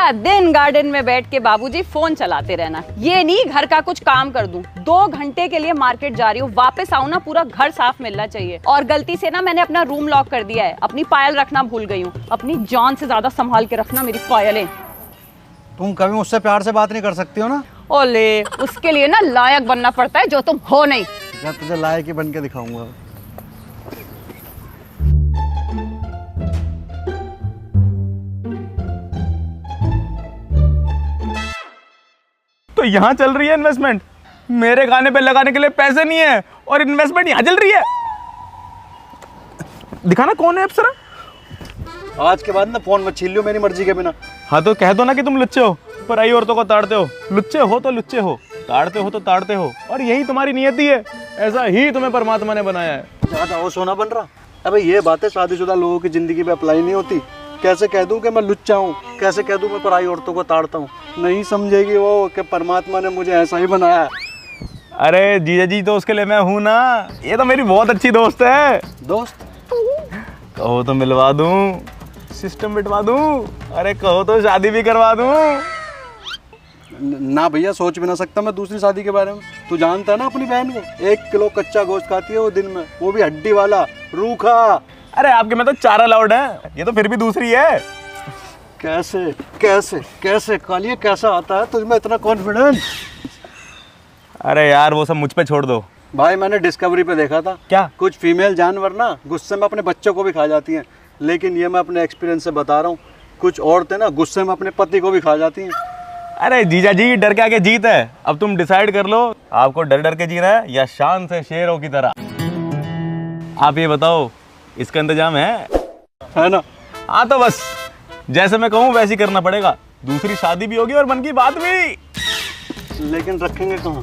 पूरा दिन गार्डन में बैठ के बाबूजी फोन चलाते रहना, ये नहीं घर का कुछ काम कर दूं। 2 घंटे के लिए मार्केट जा रही हूँ, वापस आऊँ ना पूरा घर साफ मिलना चाहिए। और गलती से ना मैंने अपना रूम लॉक कर दिया है, अपनी पायल रखना भूल गई हूँ। अपनी जान से ज्यादा संभाल के रखना मेरी पायलें। तुम कभी मुझसे प्यार से बात नहीं कर सकती हो ना? ओले, उसके लिए ना लायक बनना पड़ता है जो तुम हो नहीं। मैं तुझे लायक ही बन के दिखाऊंगा। तो यहाँ चल रही है इन्वेस्टमेंट, मेरे गाने पे लगाने के लिए पैसे नहीं है और इन्वेस्टमेंट यहाँ चल रही है। दिखाना कौन है अप्सरा? आज के बाद ना फोन मत छीन लियो मेरी मर्जी के बिना। हाँ तो कह दो ना कि तुम लुच्चे हो, पर आई औरतों को ताड़ते हो। लुच्चे हो तो लुच्चे हो, ताड़ते हो तो ताड़ते हो, और यही तुम्हारी नियति है। ऐसा ही तुम्हें परमात्मा ने बनाया है। ज्यादा वो सोना बन रहा। अबे ये बातें शादीशुदा लोगों की जिंदगी पे अप्लाई नहीं होती। कैसे कह दूं कि मैं लुच्चा हूँ, कैसे कह दूं मैं पराई औरतों को ताड़ता हूँ। नहीं समझेगी वो कि परमात्मा ने मुझे ऐसा ही बनाया है। अरे जीजा जी तो उसके लिए मैं हूं ना, ये तो मेरी बहुत अच्छी दोस्त है। दोस्त? कहो तो मिलवा दूं, सिस्टम बिठवा दूं, अरे कहो तो शादी भी करवा दूं। ना भैया, सोच भी ना सकता मैं दूसरी शादी के बारे में। तू जानता है ना अपनी बहन को, 1 किलो कच्चा गोश्त खाती है वो दिन में, वो भी हड्डी वाला, रूखा। अरे आपके में तो 4 अलाउड है, ये तो फिर भी दूसरी है। कैसे कैसे कैसे कालिया कैसा आता है तुझमें इतना कॉन्फिडेंस? अरे यार वो सब मुझ पे छोड़ दो। भाई मैंने डिस्कवरी पे देखा था। क्या? कुछ फीमेल जानवर ना गुस्से में अपने बच्चों को भी खा जाती हैं, लेकिन ये मैं अपने एक्सपीरियंस से बता रहा हूँ, कुछ औरतें ना गुस्से में अपने पति को भी खा जाती हैं। अरे जीजा जी, डर के आगे जीत है। अब तुम डिसाइड कर लो, आपको डर डर के जीना है या शान से शेरों की तरह। आप ये बताओ, इसका इंतजाम है ना? हाँ तो बस जैसे मैं कहूँ वैसे ही करना पड़ेगा। दूसरी शादी भी होगी और मन की बात भी। लेकिन रखेंगे कहाँ?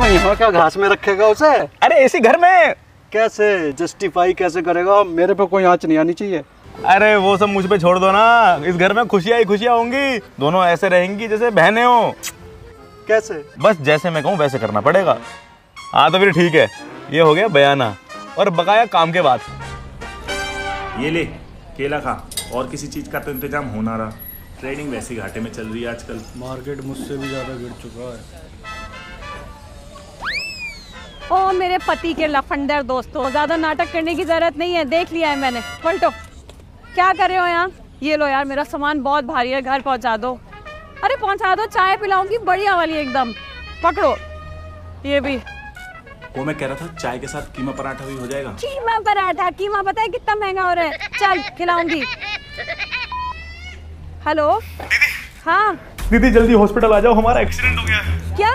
यहाँ क्या घास में रखेगा उसे? अरे इसी घर में। कैसे जस्टिफाई कैसे करेगा? मेरे पे कोई आँच नहीं आनी चाहिए। अरे वो सब मुझ पे छोड़ दो ना, इस घर में खुशियां ही खुशियां होंगी। दोनों ऐसे रहेंगी जैसे बहनें हो। कैसे? बस जैसे मैं कहूँ वैसे करना पड़ेगा। हाँ तो फिर ठीक है, ये हो गया बयाना। और बकाया काम के बाद ये ले केला खा, और किसी चीज का तो इंतजाम हो ना रहा। ट्रेडिंग वैसे ही घाटे में चल रही है आजकल। मार्केट मुझसे भी ज्यादा गिर चुका है। ओ मेरे पति के लफंडर दोस्तों, ज्यादा नाटक करने की जरूरत नहीं है, देख लिया है मैंने। पलटो, क्या कर रहे हो यहाँ? ये लो यार, मेरा सामान बहुत भारी है, घर पहुँचा दो। अरे पहुँचा दो, चाय पिलाऊंगी बढ़िया वाली एकदम। पकड़ो ये भी। वो मैं कह रहा था चाय के साथ कीमा पराठा भी हो जाएगा। कीमा पराठा? कीमा पता है कितना महंगा हो रहा है? चल खिलाऊंगी। हेलो दीदी। हाँ दीदी जल्दी हॉस्पिटल आ जाओ, हमारा एक्सीडेंट हो गया है। क्या?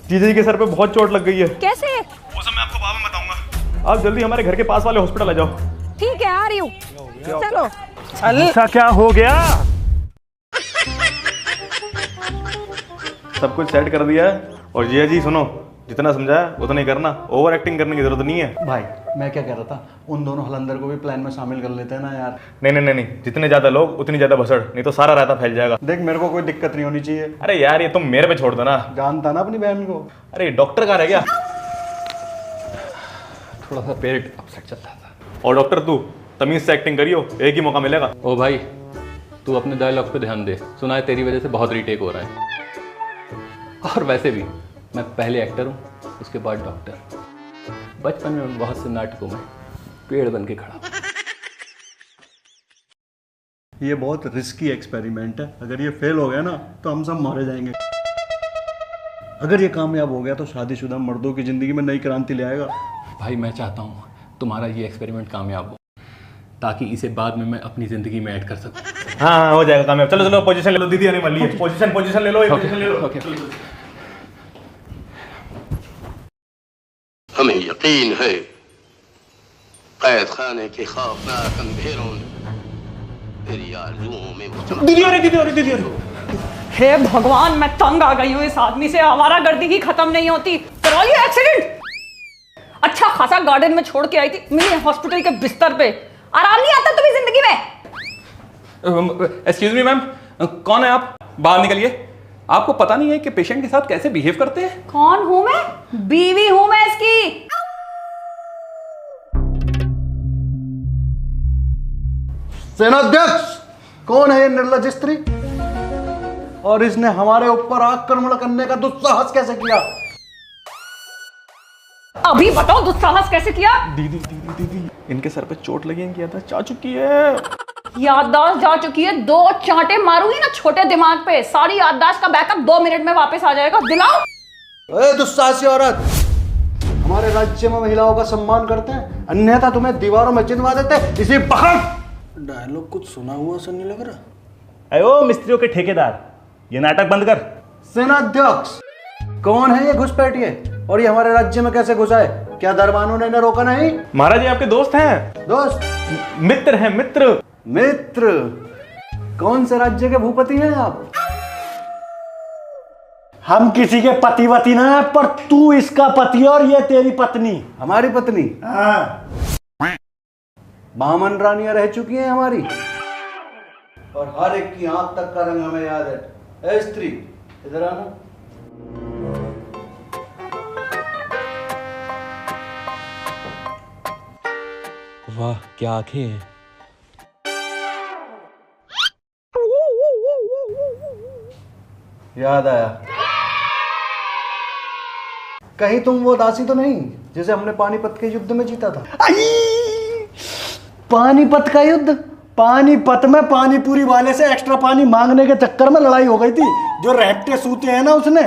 जीजा जी के सर पे बहुत चोट लग गई है। कैसे? वो सब मैं आपको बाद में बताऊंगा। आप जल्दी हमारे घर के पास वाले हॉस्पिटल आ जाओ। ठीक है, आ रही हूँ। चलो चल। ऐसा क्या हो गया? सब कुछ सेट कर दिया है। और जीजा जी सुनो, जितना समझाया उतना ही करना, ओवर एक्टिंग करने की जरूरत नहीं है। भाई मैं क्या कह रहा था, उन दोनों हलंदर को भी प्लान में शामिल कर लेते हैं ना यार। नहीं नहीं नहीं, जितने ज्यादा लोग उतनी ज्यादा भसड़, नहीं तो सारा रायता फैल जाएगा। देख मेरे को कोई दिक्कत नहीं होनी चाहिए। अरे यार ये तुम मेरे पे छोड़ दो ना। जानता ना अपनी बहन को। अरे डॉक्टर कहाँ रह गया? थोड़ा सा पेट अपसेट चल रहा था। और डॉक्टर तू तमीज से एक्टिंग करियो, एक ही मौका मिलेगा। ओ भाई तू अपने डायलॉग पे ध्यान दे, सुना है तेरी वजह से बहुत रीटेक हो रहा है। और वैसे भी मैं पहले एक्टर हूँ, उसके बाद डॉक्टर। बचपन में बहुत से नाटकों में पेड़ बन के खड़ा। ये बहुत रिस्की एक्सपेरिमेंट है, अगर ये फेल हो गया ना तो हम सब मारे जाएंगे। अगर ये कामयाब हो गया तो शादीशुदा मर्दों की जिंदगी में नई क्रांति ले आएगा। भाई मैं चाहता हूँ तुम्हारा ये एक्सपेरिमेंट कामयाब हो, ताकि इसे बाद में मैं अपनी ज़िंदगी में ऐड कर सकूँ। हाँ हो जाएगा कामयाब। चलो चलो पोजीशन ले लो, दीदी आने वाली है। पोजीशन ले लो, पोजीशन ले लो। हमें यकीन है कैद खाने के खौफनाक अंधेरों ने तेरी आरज़ुओं में दीदी अरे हे भगवान, मैं तंग आ गई हूँ इस आदमी से। हमारा गर्दी की खत्म नहीं होती। करा लिया एक्सीडेंट। अच्छा खासा गार्डन में छोड़ के आई थी, मिली हॉस्पिटल के बिस्तर पे। आराम नहीं आता तुम्हें जिंदगी में? एक्सक्यूज मी मैम, कौन है आप? बाहर निकलिए। आपको पता नहीं है कि पेशेंट के साथ कैसे बिहेव करते हैं? कौन हूं मैं? बीवी हूं मैं इसकी। सेनाध्यक्ष, कौन है ये निर्लज स्त्री और इसने हमारे ऊपर आक्रमण करने का दुस्साहस कैसे किया? अभी बताओ दुस्साहस कैसे किया? दीदी इनके सर पे चोट लगी, इनकी याददाश्त जा चुकी है। याददाश्त जा चुकी है? 2 चांटे मारूंगी ना छोटे दिमाग पे, सारी याददाश्त का बैकअप 2 मिनट में वापस आ जाएगा। दिलाओ। ए दुस्साहसी औरत, हमारे राज्य में महिलाओं का सम्मान करते हैं, अन्यथा तुम्हें दीवारों में चिनवा देते हैं। इसी बखत डायलॉग कुछ सुना हुआ सा नहीं लग रहा? अयो मिस्त्रियों के ठेकेदार, ये नाटक बंद कर। सेनाध्यक्ष, कौन है ये घुसपैठिए और ये हमारे राज्य में कैसे घुसा है? क्या दरबानों ने इन्हें रोका नहीं? महाराज ये आपके दोस्त हैं। दोस्त? मित्र हैं, मित्र। मित्र? कौन से राज्य के भूपति हैं आप? हम किसी के पतिवती ना है, पर तू इसका पति और ये तेरी पत्नी। हमारी पत्नी? हाँ। बामन रानियां रह चुकी हैं हमारी, और हर एक की आंख तक का रंग हमें याद है। ए स्त्री, इधर आना। वाह क्या आंखें हैं। याद आया, कहीं तुम वो दासी तो नहीं जिसे हमने पानीपत के युद्ध में जीता था? पानीपत का युद्ध? पानीपत में पानीपुरी वाले से एक्स्ट्रा पानी मांगने के चक्कर में लड़ाई हो गई थी, जो रेपटे सूते हैं ना उसने।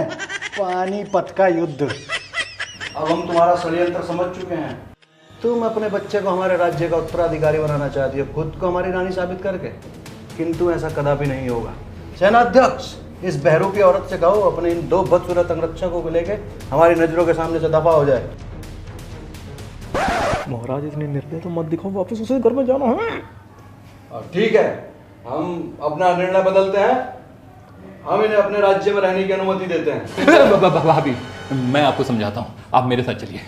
पानीपत का युद्ध। अब हम तुम्हारा षड्यंत्र समझ चुके हैं। तुम अपने बच्चे को हमारे राज्य का उत्तराधिकारी बनाना चाहती हो, खुद को हमारी रानी साबित करके, किंतु ऐसा कदापि नहीं होगा। सेनाध्यक्ष, इस बहरूपी औरत से कहो अपने इन 2 बदसूरत अंगरक्षकों को लेके हमारी नजरों के सामने से दफा हो जाए। महाराज इतनी निर्दय तो मत दिखाओ, वापस उसे घर में जाना है। ठीक है, हम अपना निर्णय बदलते हैं, हम इन्हें अपने राज्य में रहने की अनुमति देते हैं। भाभी मैं आपको समझाता हूँ, आप मेरे साथ चलिए।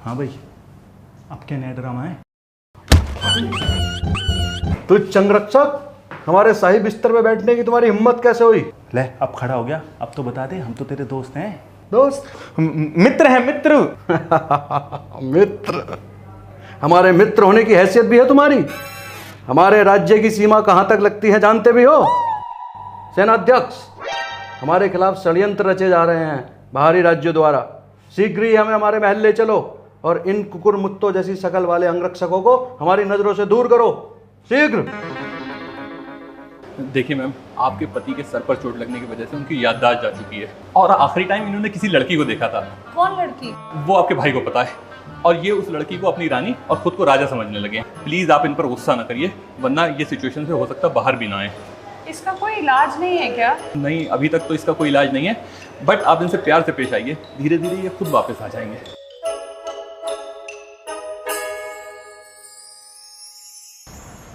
हाँ भाई, अब क्या नया ड्रामा है? तुझ अंगरक्षक, हमारे शाही बिस्तर पे बैठने की तुम्हारी हिम्मत कैसे हुई? ले अब खड़ा हो गया, अब तो बता दे, हम तो तेरे दोस्त हैं। दोस्त? मित्र हैं, मित्र। मित्र? हमारे मित्र होने की हैसियत भी है तुम्हारी? हमारे राज्य की सीमा कहां तक लगती है जानते भी हो? सेनाध्यक्ष, हमारे खिलाफ षड्यंत्र रचे जा रहे हैं बाहरी राज्यों द्वारा। शीघ्र ही हमें हमारे महल ले चलो और इन कुकुर मुत्तों जैसी शकल वाले अंगरक्षकों को हमारी नजरों से दूर करो, शीघ्र। देखिए मैम, आपके पति के सर पर चोट लगने की वजह से उनकी याददाश्त जा चुकी है, और आखिरी टाइम इन्होंने किसी लड़की को देखा था। कौन लड़की? वो आपके भाई को पता है, और ये उस लड़की को अपनी रानी और खुद को राजा समझने लगे हैं। प्लीज आप इन पर गुस्सा न करिए, वरना ये सिचुएशन से हो सकता है बाहर भी ना आए। इसका कोई इलाज नहीं है क्या? नहीं, अभी तक तो इसका कोई इलाज नहीं है, बट आप इनसे प्यार से पेश आइए, धीरे धीरे ये खुद वापस आ जाएंगे।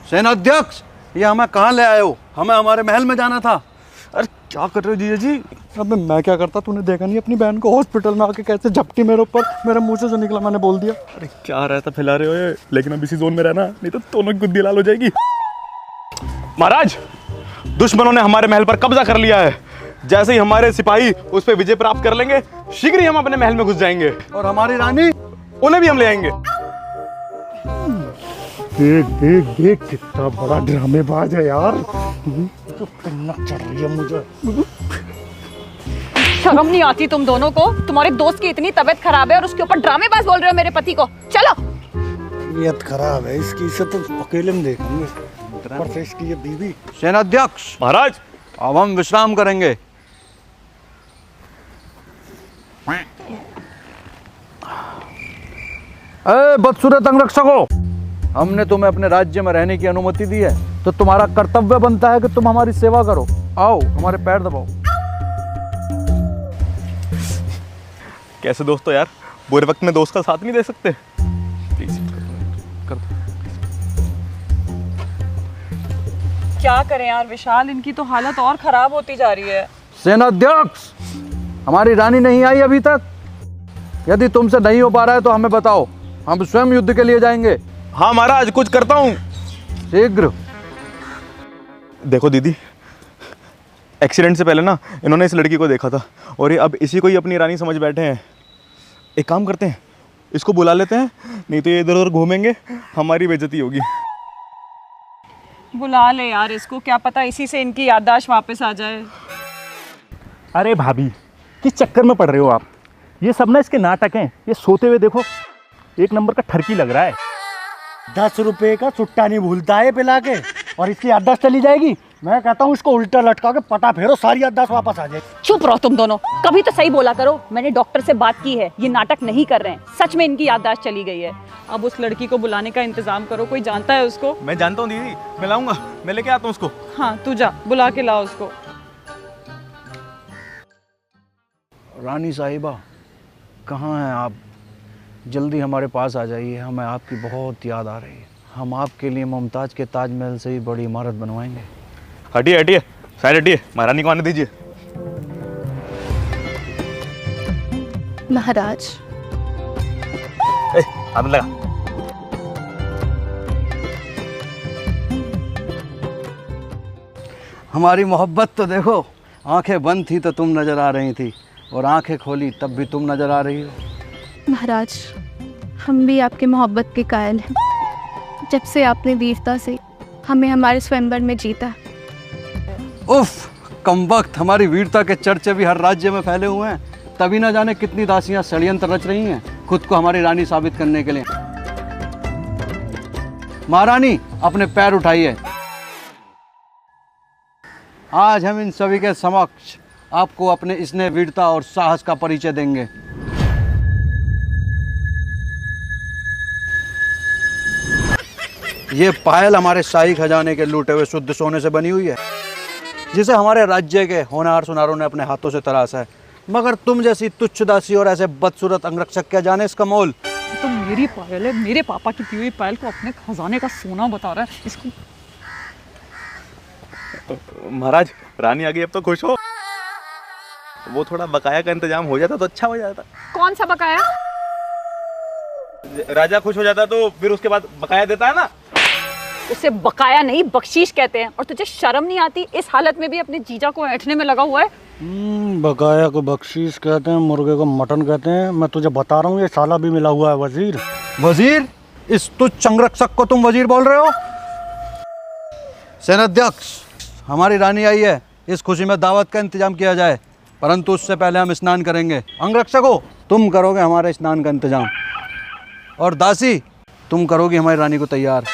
सेनाध्यक्ष, ये हमें कहाँ ले आए हो? हमें हमारे महल में जाना था। अरे क्या कर रहे हो जीजा जी? अबे मैं क्या करता, तूने देखा नहीं अपनी बहन को हॉस्पिटल में आके कैसे झपटी मेरे ऊपर? मेरे मुंह से जो निकला मैंने बोल दिया। अरे क्या रहता फैला रहे हो ये, लेकिन अब इसी जोन में रहना, नहीं तो दोनों की गुद्दी लाल हो जाएगी। महाराज, दुश्मनों ने हमारे महल पर कब्जा कर लिया है। जैसे ही हमारे सिपाही उस पर विजय प्राप्त कर लेंगे, शीघ्र ही हम अपने महल में घुस जाएंगे। और हमारी रानी? उन्हें भी हम ले आएंगे। देख देख देख, कितना बड़ा ड्रामेबाज है यार। तो पिन्नक चढ़ रही है मुझे। शर्म नहीं आती तुम दोनों को? तुम्हारे दोस्त की इतनी तबीयत खराब है और उसके ऊपर ड्रामेबाज बोल रहे हो मेरे पति को? चलो। नियत खराब है इसकी, इसे तो अकेले में देखेंगे, पर से इसकी ये बीवी। सेनाध्यक्ष, महाराज अब हम विश्राम करेंगे। बदसूरत अंगरक्षकों, हमने तुम्हें अपने राज्य में रहने की अनुमति दी है, तो तुम्हारा कर्तव्य बनता है कि तुम हमारी सेवा करो। आओ, हमारे पैर दबाओ। कैसे दोस्तों यार, बुरे वक्त में दोस्त का साथ नहीं दे सकते? प्लीज कर दो। क्या करें यार विशाल, इनकी तो हालत और खराब होती जा रही है। सेनाध्यक्ष, हमारी रानी नहीं आई अभी तक। यदि तुमसे नहीं हो पा रहा है तो हमें बताओ, हम स्वयं युद्ध के लिए जाएंगे। हाँ महाराज, कुछ करता हूँ शीघ्र। देखो दीदी, एक्सीडेंट से पहले ना इन्होंने इस लड़की को देखा था, और ये अब इसी को ही अपनी रानी समझ बैठे हैं। एक काम करते हैं, इसको बुला लेते हैं, नहीं तो ये इधर उधर घूमेंगे, हमारी बेइज्जती होगी। बुला ले यार इसको, क्या पता इसी से इनकी याददाश्त वापस आ जाए। अरे भाभी, किस चक्कर में पड़ रहे हो आप? ये सब ना इसके नाटक हैं। ये सोते हुए देखो, एक नंबर का ठरकी लग रहा है। 10 रुपए का सुट्टा नहीं भूलता है पिला के, और इसकी याददाश्त चली जाएगी। मैं कहता हूँ इसको उल्टा लटका के पटा फेरो, सारी याददाश्त वापस आ जाएगी। चुप रहो तुम दोनों, कभी तो सही बोला करो। मैंने डॉक्टर से बात की है, ये नाटक नहीं कर रहे हैं, सच में इनकी याददाश्त चली गई है। अब उस लड़की को बुलाने का इंतजाम करो, कोई जानता है उसको? मैं जानता हूँ दीदी, मैं लाऊंगा, मैं लेके आता हूँ उसको। हाँ तू जा, बुला के ला उसको। रानी साहिबा, कहाँ हैं आप? जल्दी हमारे पास आ जाइए, हमें आपकी बहुत याद आ रही है। हम आपके लिए मुमताज़ के ताजमहल से भी बड़ी इमारत बनवाएंगे। हटिए हटिए, साइड हटिए, महारानी को आने दीजिए। महाराज, हाथ लगा। हमारी मोहब्बत तो देखो, आंखें बंद थी तो तुम नज़र आ रही थी, और आंखें खोली तब भी तुम नज़र आ रही हो। महाराज, हम भी आपके मोहब्बत के कायल हैं। जब से आपने वीरता से हमें हमारे स्वयंवर में जीता। उफ, कमबख्त, हमारी वीरता के चर्चे भी हर राज्य में फैले हुए हैं, तभी ना जाने कितनी दासियां षड्यंत्र रच रही हैं खुद को हमारी रानी साबित करने के लिए। महारानी, अपने पैर उठाइए। आज हम इन सभी के समक्ष आपको अपने स्नेह, वीरता और साहस का परिचय देंगे। ये पायल हमारे शाही खजाने के लूटे हुए शुद्ध सोने से बनी हुई है, जिसे हमारे राज्य के होनहार सुनारों ने अपने हाथों से तराशा है। मगर तुम जैसी तुच्छ दासी और ऐसे बदसूरत अंगरक्षक क्या जाने इसका मोल। तो मेरी पायल है, मेरे पापा की पी हुई पायल को अपने खजाने का सोना बता रहा है इसको। महाराज, रानी आ गई, अब तो खुश हो। वो थोड़ा बकाया का इंतजाम हो जाता तो अच्छा हो जाता। कौन सा बकाया? राजा खुश हो जाता तो फिर उसके बाद बकाया देता है ना। उसे बकाया नहीं, बख्शीश कहते हैं। और तुझे शर्म नहीं आती? इस हालत में भी अपने जीजा को ऐंठने में लगा हुआ है। बकाया को बख्शीश कहते हैं, मुर्गे को मटन कहते हैं। मैं तुझे बता रहा हूँ, ये साला भी मिला हुआ है वजीर। वजीर? इस तुच्छ अंगरक्षक को तुम वजीर बोल रहे हो? सेनाध्यक्ष, हमारी रानी आई है, इस खुशी में दावत का इंतजाम किया जाए, परंतु उससे पहले हम स्नान करेंगे। अंगरक्षकों, तुम करोगे हमारे स्नान का इंतजाम, और दासी, तुम करोगी हमारी रानी को तैयार।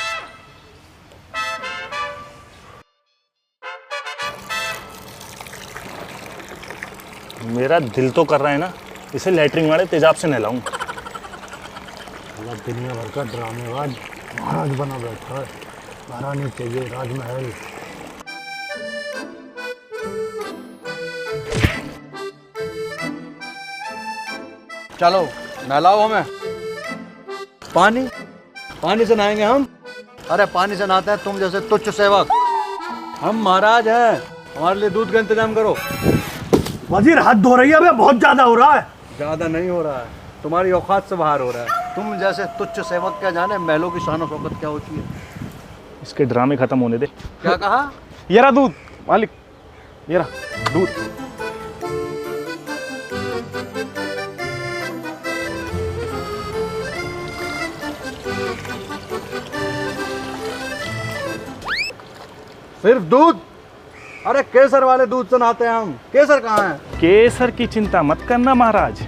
मेरा दिल तो कर रहा है ना, इसे लैटरिन वाले तेजाब से नहलाऊं। दुनिया भर का ड्रामेबाज महाराज बना बैठा है। महारानी चाहिए राजमहल। चलो नहलाओ हमें। पानी? पानी से नहाएंगे हम? अरे पानी से नहाते हैं तुम जैसे तुच्छ सेवक। हम महाराज हैं, हमारे लिए दूध का इंतजाम करो। वजीर, हाथ धो रही है, अबे बहुत ज्यादा हो रहा है। ज़्यादा नहीं हो रहा है, तुम्हारी औकात से बाहर हो रहा है। तुम जैसे तुच्छ सेवक क्या जाने महलों की शान और शौकत क्या होती है। इसके ड्रामे खत्म होने दे। क्या कहा? ये रहा दूध मालिक, ये रहा दूध। सिर्फ दूध? अरे केसर वाले दूध से नहाते हैं हम। केसर कहाँ है? केसर की चिंता मत करना महाराज।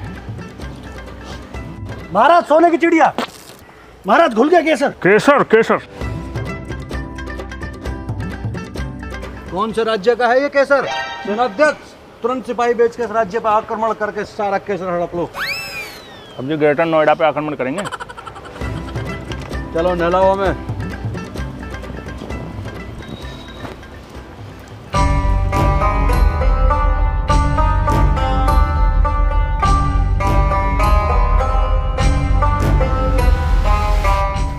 महाराज, सोने की चिड़िया। महाराज, घुल गया केसर। केसर केसर कौन से राज्य का है ये केसर? सेनाध्यक्ष, तुरंत सिपाही भेज के इस राज्य पर आक्रमण करके सारा केसर हड़प लो। अब जो ग्रेटर नोएडा पे आक्रमण करेंगे। चलो नहलाओ हमें।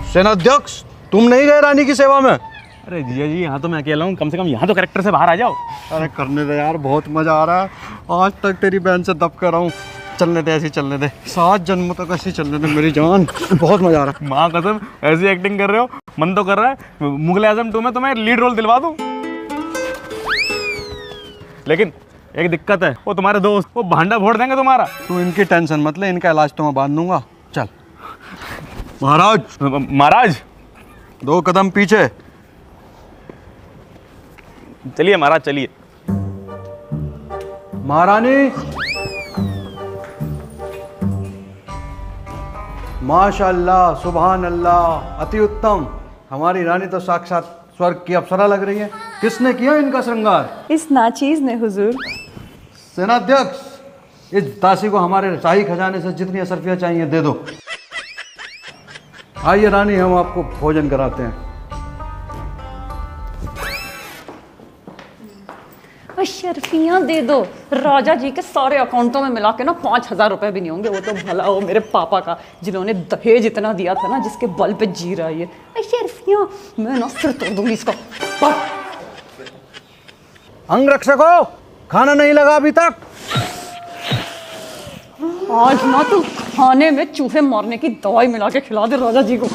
सेनाध्यक्ष, तुम नहीं गए रानी की सेवा में? अरे जीजा जी, यहाँ तो मैं अकेला हूँ, कम से कम यहाँ तो कैरेक्टर से बाहर आ जाओ। अरे करने दे यार, बहुत मजा आ रहा है। आज तक तेरी बहन से दब कर रहा हूँ, चलने दे, ऐसी चलने दे, 7 जन्मों तक ऐसी चलने दे मेरी जान। बहुत मजा आ रहा है। माँ कसम, ऐसी एक्टिंग कर रहे हो, मन तो कर रहा है मुगले आजम 2 में तुम्हें लीड रोल दिलवा दूँ। लेकिन एक दिक्कत है, वो तुम्हारे दोस्त वो भांडा फोड़ देंगे तुम्हारा। तू इनकी टेंशन मत ले, इनका इलाज तो मैं बांध दूंगा। चल। महाराज, महाराज, 2 कदम पीछे। चलिए महाराज, चलिए। महारानी, माशाअल्लाह, सुभान अल्लाह, अति उत्तम। हमारी रानी तो साक्षात स्वर्ग की अप्सरा लग रही है। किसने किया इनका श्रृंगार? इस नाचीज ने हुजूर। सेनाध्यक्ष, इस दासी को हमारे शाही खजाने से जितनी असरफियाँ चाहिए दे दो। आइए रानी, हम आपको भोजन कराते हैं। शर्फियाँ दे दो। राजा जी के सारे अकाउंटों में मिला के ना 5,000 रुपए भी नहीं होंगे। वो तो भला हो मेरे पापा का, जिन्होंने दहेज इतना दिया था ना, जिसके बल पे जी रहा है ये। शर्फियाँ, मैं ना सिर तोड़ दूंगी इसका। अंगरक्षकों, खाना नहीं लगा अभी तक? आज ना तू खाने में चूहे मारने की दवाई मिला के खिला दे राजा जी को।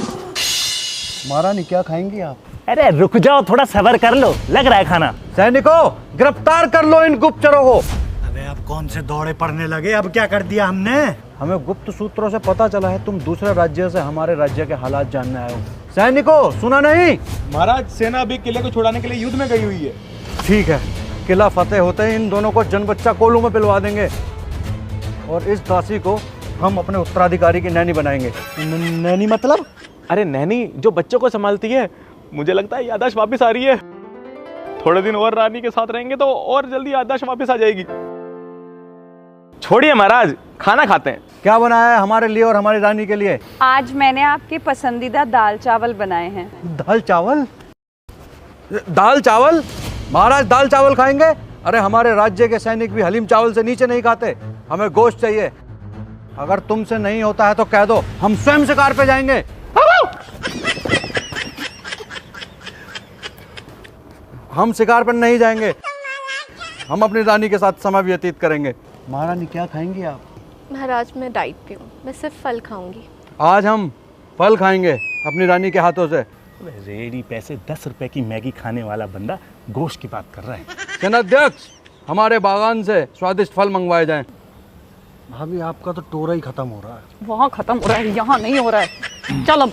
महारानी, क्या खाएंगी आप? अरे रुक जाओ, थोड़ा सब्र कर लो, लग रहा है खाना। सैनिकों, गिरफ्तार कर लो इन गुप्तचरों को। अबे अब कौन से दौड़े पड़ने लगे? अब क्या कर दिया हमने? हमें गुप्त सूत्रों से पता चला है तुम दूसरे राज्य से हमारे राज्य के हालात जानने आए हो। सैनिकों, सुना नहीं? महाराज, सेना अभी किले को छुड़ाने के लिए युद्ध में गई हुई है। ठीक है, किला फतेह होते ही इन दोनों को जन बच्चा कोलू में पिलवा देंगे और इस दासी को हम अपने उत्तराधिकारी की नैनी बनाएंगे। नैनी मतलब? अरे नैनी जो बच्चों को संभालती है। मुझे लगता है याददाश्त वापस आ रही है। थोड़े दिन और रानी के साथ रहेंगे तो और जल्दी याददाश्त वापस आ जाएगी। छोड़िए महाराज, खाना खाते हैं। क्या बनाया है हमारे लिए और हमारी रानी के लिए? आज मैंने आपके पसंदीदा दाल चावल बनाए हैं। दाल चावल? दाल चावल? महाराज दाल चावल खाएंगे? अरे हमारे राज्य के सैनिक भी हलीम चावल से नीचे नहीं खाते। हमें गोश्त चाहिए। अगर तुमसे नहीं होता है तो कह दो, हम स्वयं शिकार पे जाएंगे। हम शिकार पर नहीं जाएंगे, हम अपनी रानी के साथ समय व्यतीत करेंगे। महारानी, क्या खाएंगी आप? महाराज, मैं डाइट पे हूँ, मैं सिर्फ फल खाऊंगी। आज हम फल खाएंगे अपनी रानी के हाथों से। रेडी पैसे 10 रुपए की मैगी खाने वाला बंदा गोश्त की बात कर रहा है। सेनाध्यक्ष, हमारे बागान से स्वादिष्ट फल मंगवाए जाएं। भाभी, आपका तो टोरा ही खत्म हो रहा है। वहाँ खत्म हो रहा है, यहाँ नहीं हो रहा है। चल अब।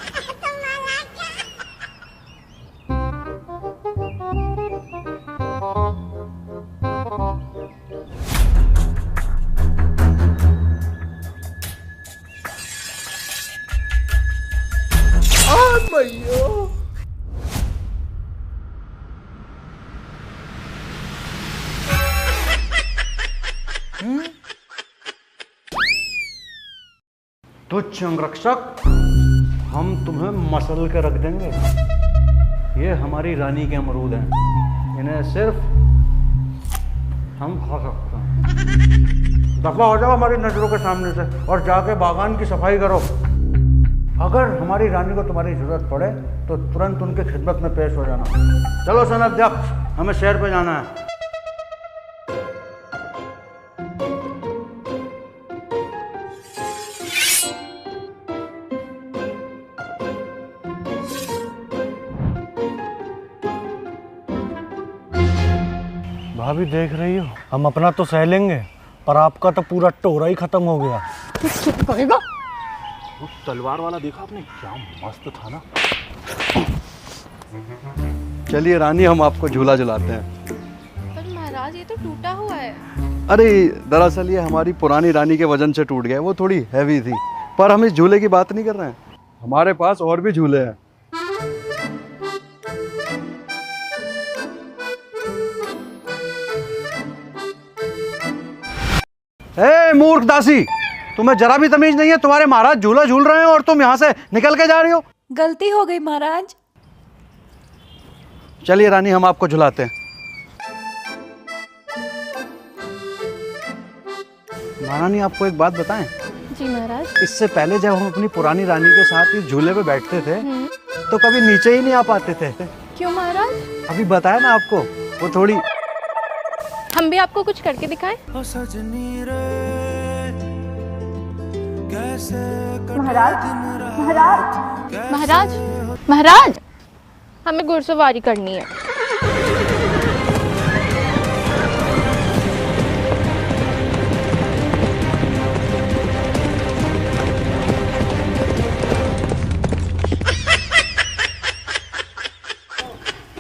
तुच्छ अंगरक्षक, हम तुम्हें मसल के रख देंगे। ये हमारी रानी के अमरूद हैं, इन्हें सिर्फ हम खा सकते हैं। दफा हो जाओ हमारी नजरों के सामने से और जाके बागान की सफाई करो। अगर हमारी रानी को तुम्हारी जरूरत पड़े तो तुरंत उनके खिदमत में पेश हो जाना। चलो सेनाध्यक्ष, हमें शहर पे जाना है। भाभी, देख रही हो, हम अपना तो सह लेंगे पर आपका तो पूरा टोरा ही खत्म हो गया। करेगा? वो तलवार वाला देखा आपने, क्या मस्त था ना। चलिए रानी, हम आपको झूला झुलाते हैं। पर महाराज, ये तो टूटा हुआ है। अरे दरअसल ये हमारी पुरानी रानी के वजन से टूट गया, वो थोड़ी हैवी थी। पर हम इस झूले की बात नहीं कर रहे हैं, हमारे पास और भी झूले हैं। ए मूर्ख दासी, तुम्हें जरा भी तमीज नहीं है? तुम्हारे महाराज झूला झूल रहे हैं और तुम यहाँ से निकल के जा रही हो। गलती हो गई महाराज। चलिए रानी, हम आपको झुलाते हैं। महारानी, आपको एक बात बताएं? जी महाराज। इससे पहले जब हम अपनी पुरानी रानी के साथ इस झूले पे बैठते थे तो कभी नीचे ही नहीं आ पाते थे। क्यों महाराज? अभी बताया ना आपको, वो थोड़ी। हम भी आपको कुछ करके दिखाएं? महाराज, महाराज, महाराज, महाराज, हमें घुड़सवारी करनी है।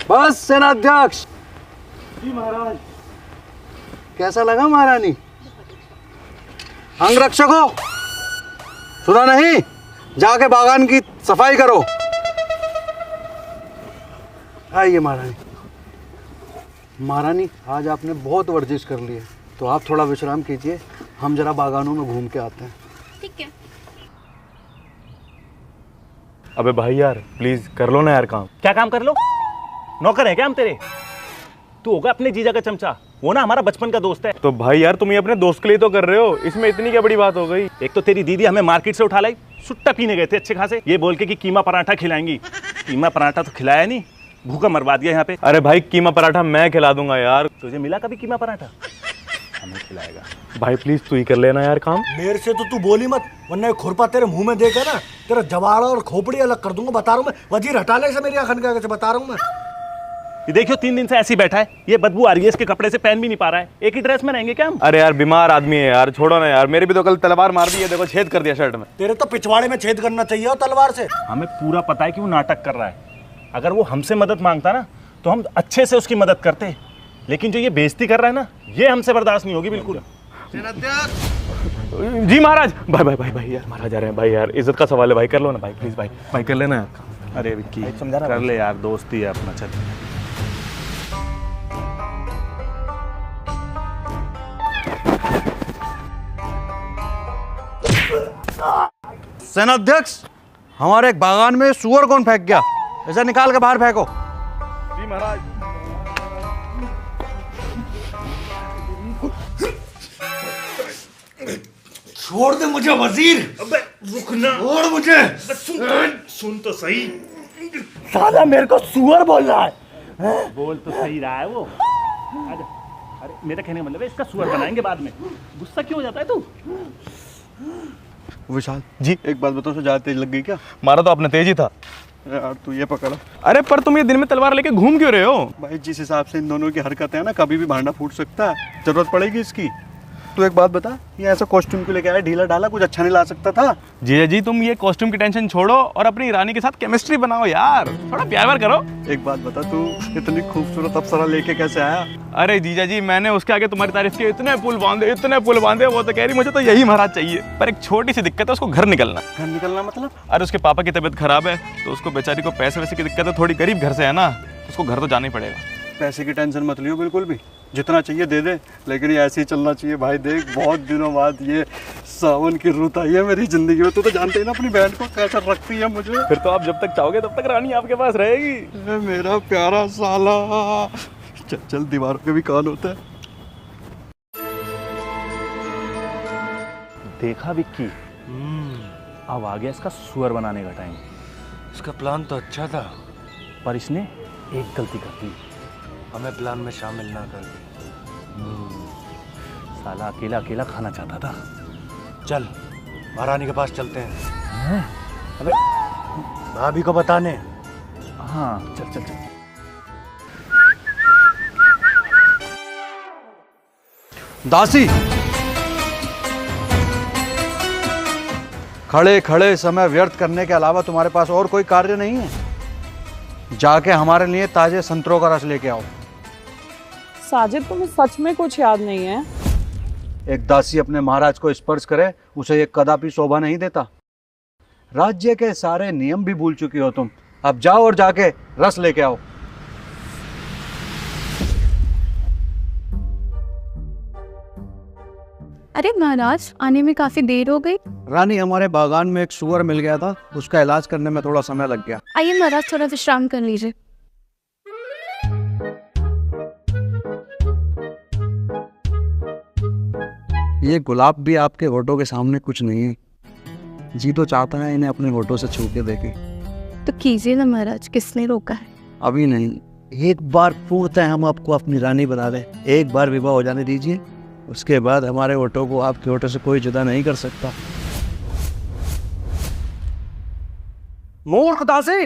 बस सेनाध्यक्ष। जी महाराज। कैसा लगा महारानी? अंगरक्षक हो, सुना नहीं? जाके बागान की सफाई करो। आइए महारानी। महारानी, आज आपने बहुत वर्जिश कर ली है, तो आप थोड़ा विश्राम कीजिए, हम जरा बागानों में घूम के आते हैं। ठीक है। अबे भाई यार प्लीज कर लो ना यार काम। क्या काम कर लो? नौकर है क्या हम तेरे? तू होगा अपने जीजा का चमचा, वो ना हमारा बचपन का दोस्त है। तो भाई यार तुम ये अपने दोस्त के लिए तो कर रहे हो, इसमें इतनी क्या बड़ी बात हो गई? एक तो तेरी दीदी हमें मार्केट से उठा लाई, सुट्टा पीने गए थे अच्छे खासे, ये बोल के कि कीमा पराठा खिलाएंगी। कीमा पराठा तो खिलाया नहीं, भूखा मरवा दिया यहाँ पे। अरे भाई कीमा पराठा मैं खिला दूंगा यार। तुझे मिला कभी कीमा पराठा? हमें खिलाएगा। भाई प्लीज तू ही कर लेना यार काम। मेरे से तो तू बोली मत, वरना ये खुरपा तेरे मुंह में देकर ना तेरा जवाड़ा और खोपड़ी अलग कर दूंगा, बता रहा हूँ मैं। वजीर हटा ले से मेरी आंखन के आगे से, बता रहा हूँ मैं। ये देखियो 3 दिन से ऐसे ही बैठा है, ये बदबू आ रही है, इसके कपड़े से पहन भी नहीं पा रहा है। एक ही ड्रेस में रहेंगे क्या हम? अरे यार बीमार आदमी है यार, छोड़ो ना यार। मेरे भी तो कल तलवार मार दी है, देखो छेद कर दिया शर्ट में। तेरे तो पिछवाड़े में छेद करना चाहिए और तलवार से। हमें पूरा पता है कि वो नाटक कर रहा है। अगर वो हमसे मदद मांगता ना तो हम अच्छे से उसकी मदद करते, लेकिन जो ये बेइज्जती कर रहा है ना, ये हमसे बर्दाश्त नहीं होगी बिल्कुल। जी महाराज। भाई भाई भाई भाई यार महाराज आ रहे हैं भाई, यार इज्जत का सवाल है भाई, कर लो ना भाई प्लीज भाई, भाई कर लेना यार। अरे विक्की समझा कर ले यार, दोस्ती है अपना। चल सेनाध्यक्ष, हमारे एक बागान में सुअर कौन फेंक गया? इसे निकाल के बाहर फेंको। जी महाराज। छोड़ दे मुझे वजीर। अबे रुकना, छोड़ मुझे। सुन तो सही। साला मेरे को सुअर बोल रहा है। बोल तो सही रहा है वो। आजा। अरे मेरा कहने का मतलब है इसका सुअर बनाएंगे बाद में। गुस्सा क्यों हो जाता है तू? विशाल जी एक बात बताओ, ज्यादा तेज लग गई क्या? मारा तो आपने तेज ही था यार तू ये पकड़ा। अरे पर तुम ये दिन में तलवार लेके घूम क्यों रहे हो? भाई जिस हिसाब से इन दोनों की हरकत है ना, कभी भी भांडा फूट सकता है, जरूरत पड़ेगी इसकी। तू एक बात बता, ये ऐसा कॉस्ट्यूम क्यों लेके आया? ढीला ढाला कुछ अच्छा नहीं ला सकता था? जीजा जी तुम ये कॉस्ट्यूम की टेंशन छोड़ो और अपनी रानी के साथ केमिस्ट्री बनाओ यार, थोड़ा प्यार व्यार करो। एक बात बता, तू इतनी खूबसूरत अप्सरा लेके कैसे आया? अरे जीजा जी मैंने उसके आगे तुम्हारी तारीफ की, इतने पुल बांधे, वो तो कह रही मुझे तो यही महाराज चाहिए। पर एक छोटी सी दिक्कत है, उसको घर निकलना। घर निकलना मतलब? अरे उसके पापा की तबीयत खराब है, तो उसको बेचारी को पैसे वैसे की दिक्कत है, थोड़ी गरीब घर से है ना, उसको घर तो जाना ही पड़ेगा। पैसे की टेंशन मत लियो बिल्कुल भी, जितना चाहिए दे दे, लेकिन ये ऐसे ही चलना चाहिए भाई। देख बहुत दिनों बाद ये सावन की रुत आई है मेरी जिंदगी में। तू तो जानते ही ना अपनी बहन को कैसा रखती है मुझे। फिर तो आप जब तक चाहोगे तब तक रानी आपके पास रहेगी। मेरा प्यारा साला। चल चल, दीवारों के भी कान होता है। देखा विक्की, अब आ गया इसका सुअर बनाने का टाइम। इसका प्लान तो अच्छा था, पर इसने एक गलती कर दी, हमें प्लान में शामिल ना कर दी। साला अकेला अकेला खाना चाहता था। चल महारानी के पास चलते हैं। अबे भाभी को बताने। हाँ चल चल चल। दासी, खड़े खड़े समय व्यर्थ करने के अलावा तुम्हारे पास और कोई कार्य नहीं है? जाके हमारे लिए ताजे संतरों का रस लेके आओ। साजिद तुम्हें सच में कुछ याद नहीं है? एक दासी अपने महाराज को स्पर्श करे, उसे ये कदापि शोभा नहीं देता। राज्य के सारे नियम भी भूल चुकी हो तुम। अब जाओ और जाके रस लेके आओ। अरे महाराज, आने में काफी देर हो गई। रानी, हमारे बागान में एक सुअर मिल गया था, उसका इलाज करने में थोड़ा समय लग गया। आइए महाराज, थोड़ा विश्राम कर लीजिए। ये गुलाब भी आपके होठों के सामने कुछ नहीं है। जी तो चाहता है इन्हें अपने होठों से छू के देखे। तो कीजिए ना महाराज, किसने रोका है? अभी नहीं, एक बार पूर्णतः हम आपको अपनी रानी बना दें। एक बार विवाह हो जाने दीजिए, उसके बाद हमारे होठों को आपके होठों से कोई जुदा नहीं कर सकता। मूर्ख दासी,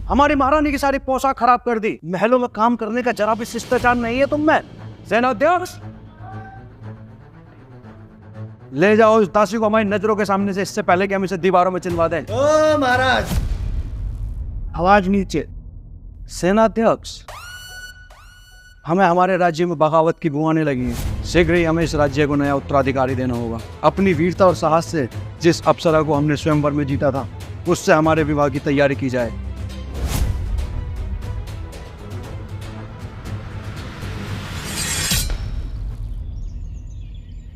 हमारी महारानी की सारी पोशाक खराब कर दी। महलों में काम करने का जरा भी शिष्टाचार नहीं है तुम में। सेनाध्यक्ष, ले जाओ इस दासी को हमारी नजरों के सामने से, इससे पहले कि हम इसे दीवारों में चिनवा दें। ओ महाराज, आवाज नीचे। सेनाध्यक्ष, हमें हमारे राज्य में बगावत की बू आने लगी है। शीघ्र ही हमें इस राज्य को नया उत्तराधिकारी देना होगा। अपनी वीरता और साहस से जिस अप्सरा को हमने स्वयंवर में जीता था, उससे हमारे विवाह की तैयारी की जाए।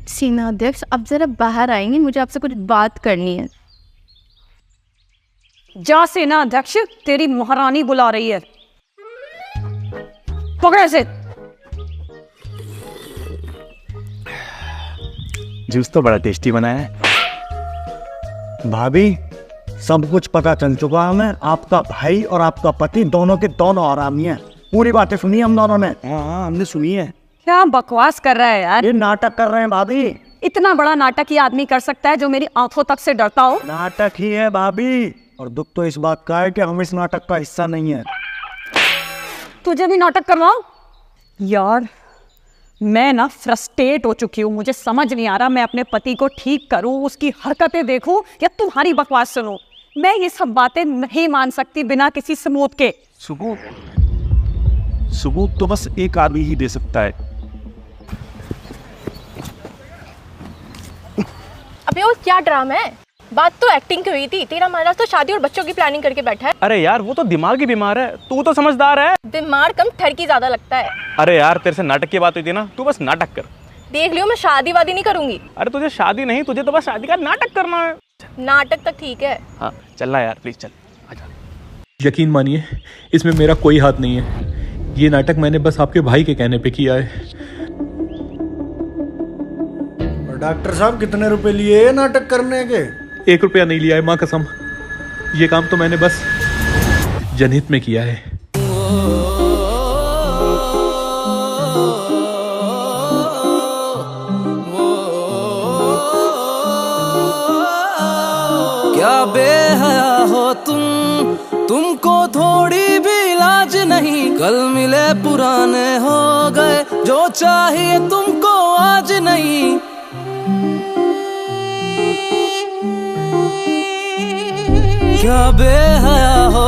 सेनाध्यक्ष, आप जरा बाहर आएंगे, मुझे आपसे कुछ बात करनी है। जा सेना अध्यक्ष, तेरी महारानी बुला रही है। पकड़ से। जूस तो बड़ा टेस्टी बना है। भाभी, सब कुछ पता चल चुका है हमें। आपका भाई और आपका पति दोनों के दोनों आरामी हैं। पूरी बातें सुनी हम दोनों ने। हाँ, हमने सुनी है। क्या बकवास कर रहा है यार? ये नाटक कर रहे हैं भाभी। इतना बड़ा नाटक ये आदमी कर सकता है जो मेरी आंखों तक से डरता हो? नाटक ही है भाभी, और दुख तो इस बात का है कि हम इस नाटक का हिस्सा नहीं है। तुझे भी नाटक करवाओ? यार मैं ना फ्रस्ट्रेट हो चुकी हूँ। मुझे समझ नहीं आ रहा मैं अपने पति को ठीक करूँ, उसकी हरकतें देखूँ या तुम्हारी बकवास सुनूं। मैं ये सब बातें नहीं मान सकती बिना किसी सबूत के। सबूत तो बस एक आदमी ही दे सकता है। अबे वो क्या ड्रामा है? बात तो एक्टिंग की हुई थी। तेरा महाराज तो शादी और बच्चों की प्लानिंग करके बैठा है। अरे यार वो तो दिमागी बीमार है, तू तो समझदार है। दिमाग कम ठरकी ज्यादा लगता है। अरे यार तेरे से नाटक की बात हुई थी ना, तू बस नाटक कर। देख लियो, मैं शादी वादी नहीं करूंगी। अरे तुझे शादी नहीं, तुझे तो बस शादी का नाटक करना है। नाटक तक ठीक है। हाँ चलना यार, प्लीज चल आजा। यकीन मानिए इसमें मेरा कोई हाथ नहीं है। ये नाटक मैंने बस आपके भाई के कहने पे किया है। डॉक्टर साहब, कितने रुपए लिए नाटक करने के? 1 रुपया नहीं लिया है माँ कसम। ये काम तो मैंने बस जनहित में किया है। क्या बेहया हो तुमको थोड़ी भी लाज नहीं। कल मिले पुराने हो गए, जो चाहिए तुमको आज नहीं। क्या बेहया हो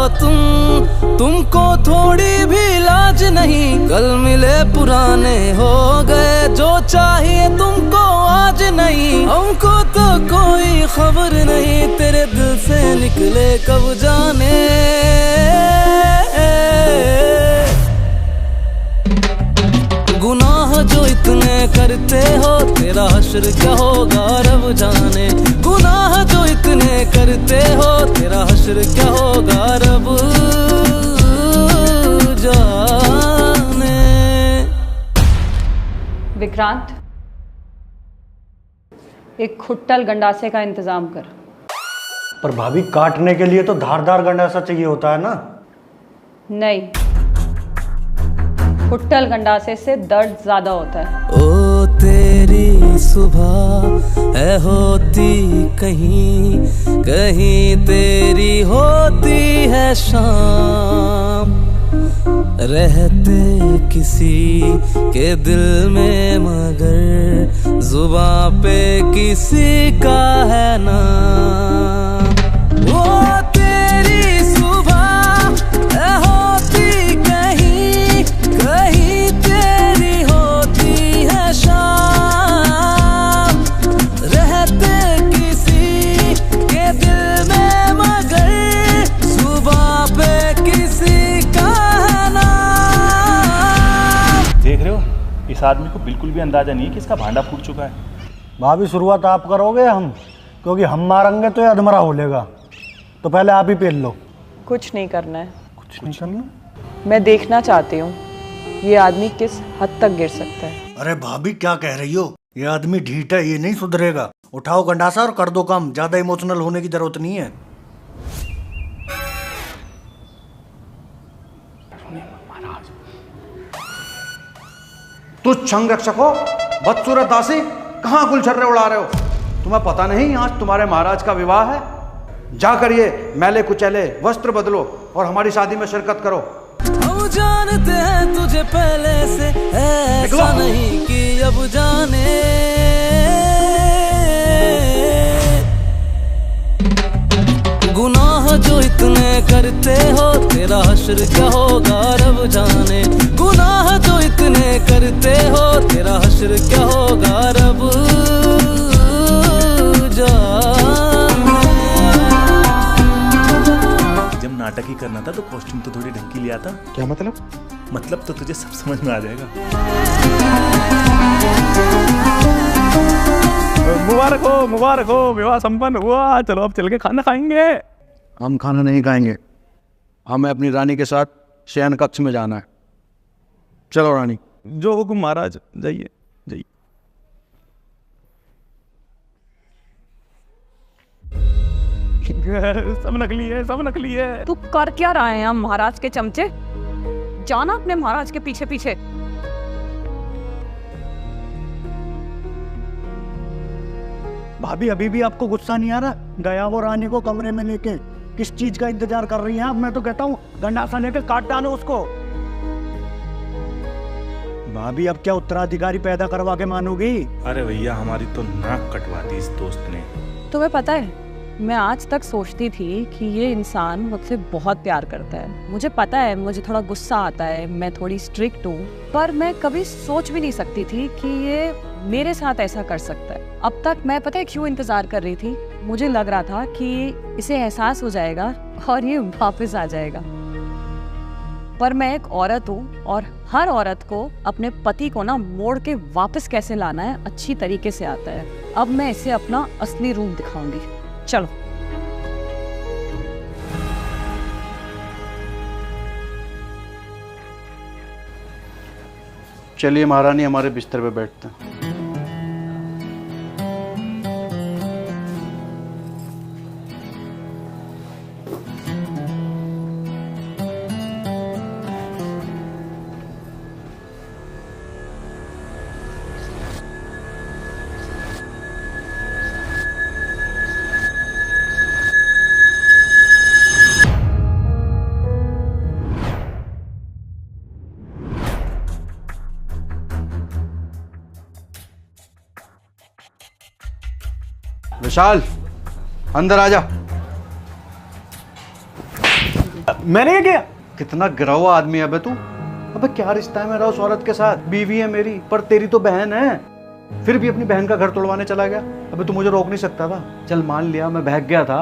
तुमको थोड़ी भी लाज नहीं। कल मिले पुराने हो गए, जो चाहिए तुमको आज नहीं। हमको तो कोई खबर नहीं, तेरे दिल से निकले कब जाने। गुनाह जो इतने करते हो, तेरा हश्र क्या होगा रब जाने। गुनाह जो इतने करते हो, तेरा हश्र क्या होगा रब जाने। विक्रांत, एक खुट्टल गंडासे का इंतजाम कर। पर भाभी, काटने के लिए तो धारदार गंडासा चाहिए होता है ना? नहीं, खुट्टल गंडासे से दर्द ज्यादा होता है। ओ तेरी सुबह है होती कहीं कहीं, तेरी होती है शाम। रहते किसी के दिल में मगर जुबां पे किसी का है नाम। वो तेरी सुबह है होती कहीं कहीं, तेरी होती है शाम। रहते किसी के दिल में मगर जुबां पे किसी का है नाम। देख रहे हो, इस आदमी को बिल्कुल भी अंदाजा नहीं है कि इसका भांडा फूट चुका है। भाभी, शुरुआत आप करोगे हम? क्योंकि हम मारेंगे तो ये अधमरा हो लेगा। तो पहले आप ही पेल लो। कुछ नहीं करना है। कुछ नहीं करना? मैं देखना चाहती हूँ ये आदमी किस हद तक गिर सकता है। अरे भाभी, क्या कह रही हो? ये आदमी ढीठ है, ये नहीं सुधरेगा। उठाओ गंडासा और कर दो काम। ज्यादा इमोशनल होने की जरूरत नहीं है। तुझ संरक्षक हो, बदसूरत दासी, कहाँ गुलछर्रे उड़ा रहे हो? तुम्हें पता नहीं आज तुम्हारे महाराज का विवाह है? जाकर ये मैले कुचैले वस्त्र बदलो और हमारी शादी में शिरकत करो। हम जानते हैं तुझे पहले से, ऐसा नहीं कि अब जाने। गुनाह जो इतने कर करते हो, तेरा हश्र क्या होगा रब जाने। गुनाह जो इतने करते हो, तेरा हश्र क्या होगा रब जाने। जब नाटक ही करना था तो कॉस्ट्यूम तो थोड़ी ढंग की लिया था। क्या मतलब? मतलब तो तुझे सब समझ में आ जाएगा। मुबारक हो, विवाह संपन्न हुआ। चलो अब चल के खाना खाएंगे। हम खाना नहीं खाएंगे, हमें अपनी रानी के साथ शयन कक्ष में जाना है। चलो रानी। जो हुक्म महाराज, जाइए जाइए। सब नकली है, सब नकली है। तू कर क्या रहा है यहाँ महाराज के चमचे? जाना अपने महाराज के पीछे पीछे। भाभी अभी भी आपको गुस्सा नहीं आ रहा? गया वो रानी को कमरे में लेके, किस चीज का इंतजार कर रही हैं आप? मैं तो कहता हूँ गंडासा लेके काट डालो उसको। भाभी अब क्या उत्तराधिकारी पैदा करवा के मानोगी? अरे भैया हमारी तो नाक कटवा दी इस दोस्त ने। तुम्हें पता है, मैं आज तक सोचती थी कि ये इंसान मुझसे बहुत प्यार करता है। मुझे पता है मुझे थोड़ा गुस्सा आता है, मैं थोड़ी स्ट्रिक्ट हूँ, पर मैं कभी सोच भी नहीं सकती थी कि ये मेरे साथ ऐसा कर सकता है। अब तक मैं पता है क्यों इंतजार कर रही थी? मुझे लग रहा था कि इसे एहसास हो जाएगा और ये वापस आ जाएगा। पर मैं एक औरत हूँ और हर औरत को अपने पति को ना मोड़ के वापस कैसे लाना है अच्छी तरीके से आता है। अब मैं इसे अपना असली रूप दिखाऊंगी। चलो। चलिए महारानी, हमारे बिस्तर पे बैठते हैं। विशाल, अंदर आ जा। मैंने क्या किया? कितना गिरा हुआ आदमी है अबे तू। अबे क्या रिश्ता है मेरा उस औरत के साथ? बीवी है मेरी, पर तेरी तो बहन है। फिर भी अपनी बहन का घर तोड़वाने चला गया। अबे तू मुझे रोक नहीं सकता था? चल मान लिया मैं बहक गया था,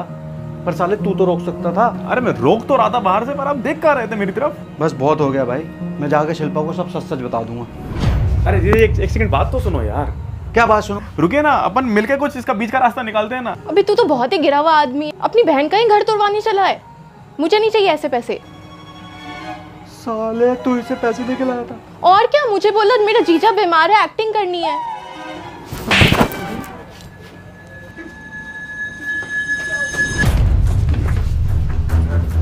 पर साले तू तो रोक सकता था। अरे मैं रोक तो रहा था बाहर से, पर आप देख कर रहे थे मेरी तरफ। बस बहुत हो गया भाई, मैं जाके शिल्पा को सब सच सच बता दूंगा। अरे दीदी एक सेकंड बात तो सुनो यार। क्या बात सुनो? रुकिए ना, अपन मिलके कुछ इसका बीच का रास्ता निकालते हैं ना। अभी तू तो बहुत ही गिरा हुआ आदमी है, अपनी बहन का ही घर तोड़वाने चला है। मुझे नहीं चाहिए ऐसे पैसे। साले तू इसे पैसे दे के लाया था? और क्या, मुझे बोला मेरा जीजा बीमार है, एक्टिंग करनी है।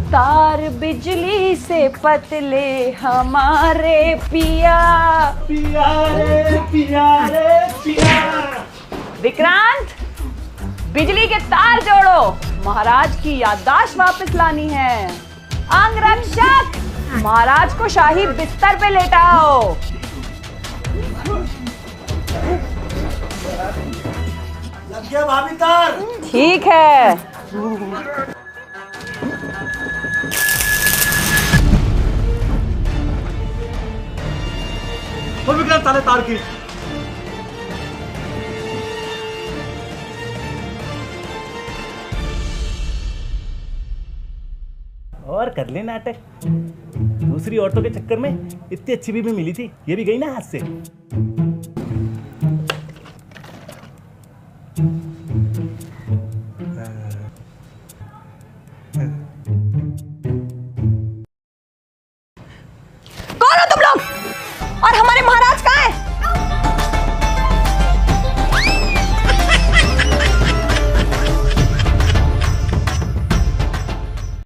तार बिजली से पतले हमारे पिया, पिया रे पिया रे पिया। विक्रांत, बिजली के तार जोड़ो, महाराज की याददाश्त वापस लानी है। अंगरक्षक, महाराज को शाही बिस्तर पे लेटाओ। लग गया भाभी तार? ठीक है। और विक्रांत साले तार की। और कर ले नाटक। दूसरी औरतों के चक्कर में इतनी अच्छी बीवी मिली थी, ये भी गई ना हाथ से।